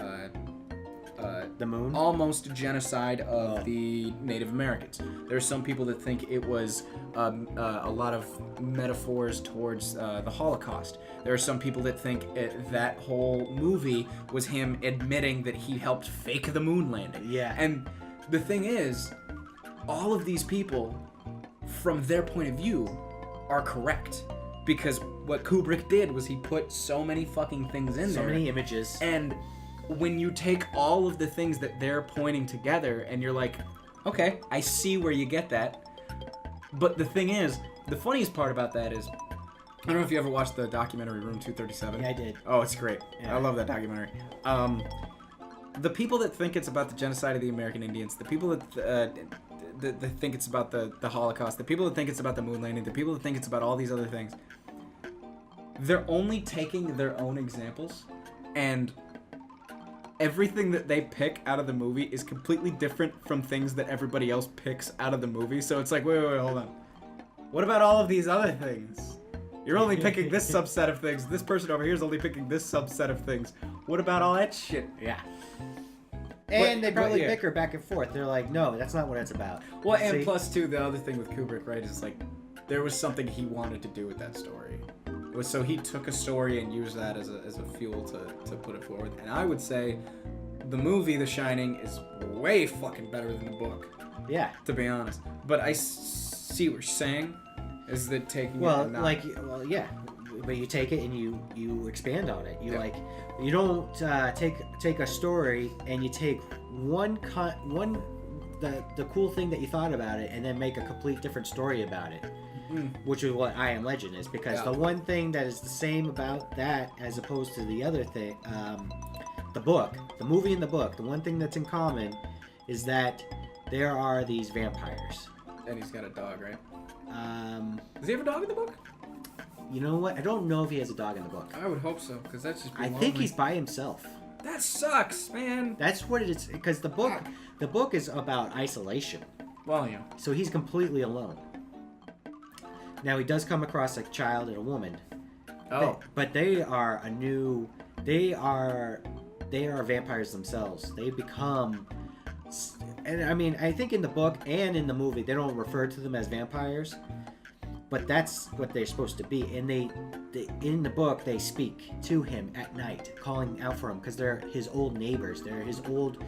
moon, almost genocide of the Native Americans. There's some people that think it was a lot of metaphors towards the Holocaust. There are some people that think that whole movie was him admitting that he helped fake the moon landing. Yeah. And the thing is, all of these people, from their point of view, are correct. Because what Kubrick did was he put so many fucking things in there. So many images. And when you take all of the things that they're pointing together and you're like, okay, I see where you get that. But the thing is, the funniest part about that is, I don't know if you ever watched the documentary Room 237. Yeah, I did. Oh, it's great. Yeah. I love that documentary. The people that think it's about the genocide of the American Indians, the people that think it's about the Holocaust, the people that think it's about the moon landing, the people that think it's about all these other things, they're only taking their own examples, and everything that they pick out of the movie is completely different from things that everybody else picks out of the movie. So it's like, wait, hold on. What about all of these other things? You're only picking this subset of things. This person over here is only picking this subset of things. What about all that shit? Yeah. And they probably bicker back and forth. They're like, no, that's not what it's about. Well, and plus, too, the other thing with Kubrick, right, is like, there was something he wanted to do with that story. It was so he took a story and used that as a fuel to put it forward. And I would say the movie, The Shining, is way fucking better than the book. Yeah. To be honest. But I see what you're saying. Is that taking yeah. But you take it and you expand on it. You you don't take a story and you take the cool thing that you thought about it and then make a complete different story about it. Which is what I Am Legend is, because the one thing that is the same about that as opposed to the other thing, the book, the movie and the book, the one thing that's in common is that there are these vampires. And he's got a dog, right? Does he have a dog in the book? You know what? I don't know if he has a dog in the book. I would hope so, because that's just. I think he's by himself. That sucks, man. That's what it is, because the book is about isolation. Well, yeah. So he's completely alone. Now he does come across a child and a woman. Oh. But they are They are vampires themselves. They become. And I mean, I think in the book and in the movie, they don't refer to them as vampires, but that's what they're supposed to be. And they in the book, they speak to him at night, calling out for him because they're his old neighbors. They're his old.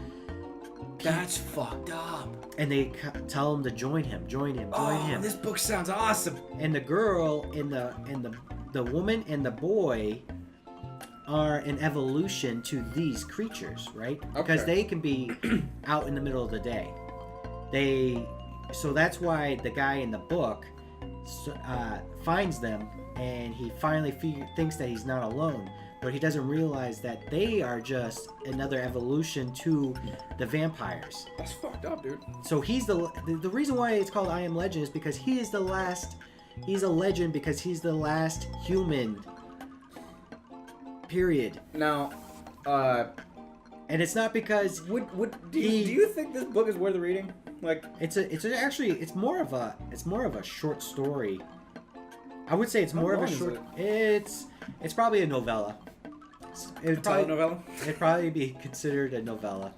That's fucked up. And they tell him to join him. Oh, this book sounds awesome. And the girl and the woman and the boy are an evolution to these creatures, right? Because they can be out in the middle of the day. So that's why the guy in the book finds them, and he finally thinks that he's not alone, but he doesn't realize that they are just another evolution to the vampires. That's fucked up, dude. So he's the reason why it's called I Am Legend is because he is the last. He's a legend because he's the last human. Period. Now, and it's not because do you think this book is worth reading? Like, it's more of a short story. I would say it's more of a short. It's probably a novella. It'd probably be considered a novella.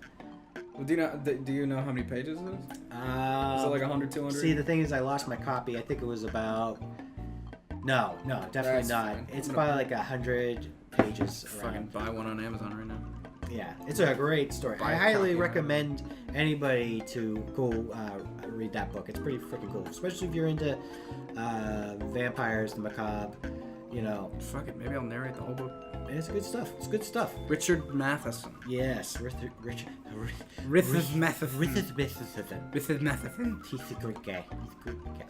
Well, do you know how many pages it is? Is it like 100, 200? See, the thing is, I lost my copy. I think it was about. No, definitely not. Fine. It's probably like 100 pages. Fucking buy one on Amazon right now. Yeah, it's a great story. I highly recommend anybody to go read that book. It's pretty freaking cool, especially if you're into vampires, the macabre. You know. Fuck it, maybe I'll narrate the whole book. It's good stuff. It's good stuff. Richard Matheson. Yes, Richard Matheson. Richard Matheson. He's a great guy.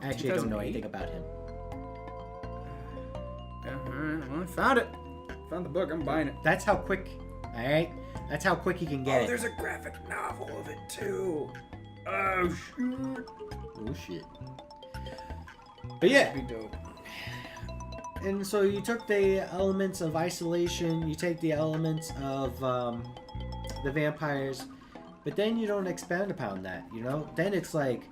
Actually, I don't know anything about him. Yeah, alright. Well, I found it. Found the book. I'm buying it. That's how quick. Alright? That's how quick you can get it. Oh, there's a graphic novel of it, too. Oh, shoot. Oh, shit. But yeah. That'd be dope. And so you took the elements of isolation, you take the elements of the vampires, but then you don't expand upon that, you know? Then it's like,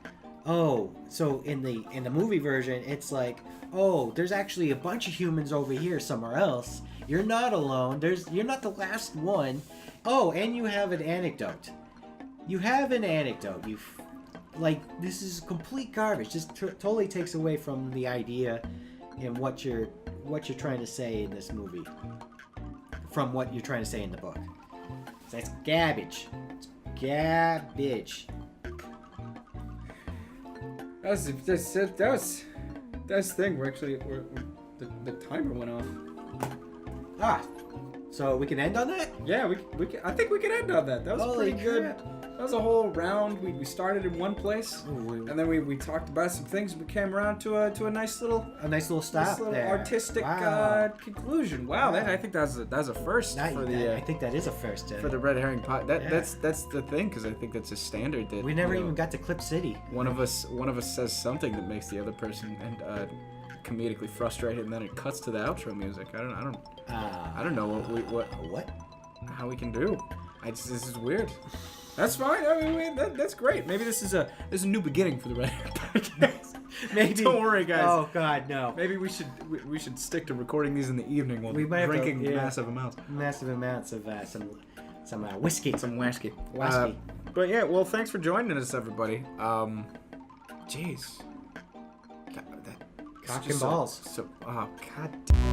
oh, so in the movie version, it's like, oh, there's actually a bunch of humans over here somewhere else. You're not alone. You're not the last one. Oh, and you have an anecdote. This is complete garbage. Just totally takes away from the idea and what you're trying to say in this movie from what you're trying to say in the book. So it's garbage. It's garbage. That's the thing. The timer went off. So we can end on that? Yeah, we can. I think we can end on that. That was pretty good. That was a whole round. We started in one place, and then we talked about some things. We came around to a nice little stop, there. Artistic conclusion. Wow, I think that's a first for the. I think that is a first for the Red Herring Pot. That's the thing, because I think that's a standard that we never even got to Clip City. One of us says something that makes the other person comedically frustrated, and then it cuts to the outro music. I don't know what how we can do. This is weird. That's fine. I mean, that's great. Maybe this is a new beginning for the Red Hair Podcast. Maybe. Don't worry, guys. Oh God, no. Maybe we should stick to recording these in the evening while We might have drinking to, yeah. massive amounts. Massive amounts of some whiskey. Some whiskey. Whiskey. But yeah, well, thanks for joining us, everybody. Jeez. God, Cock and balls. God.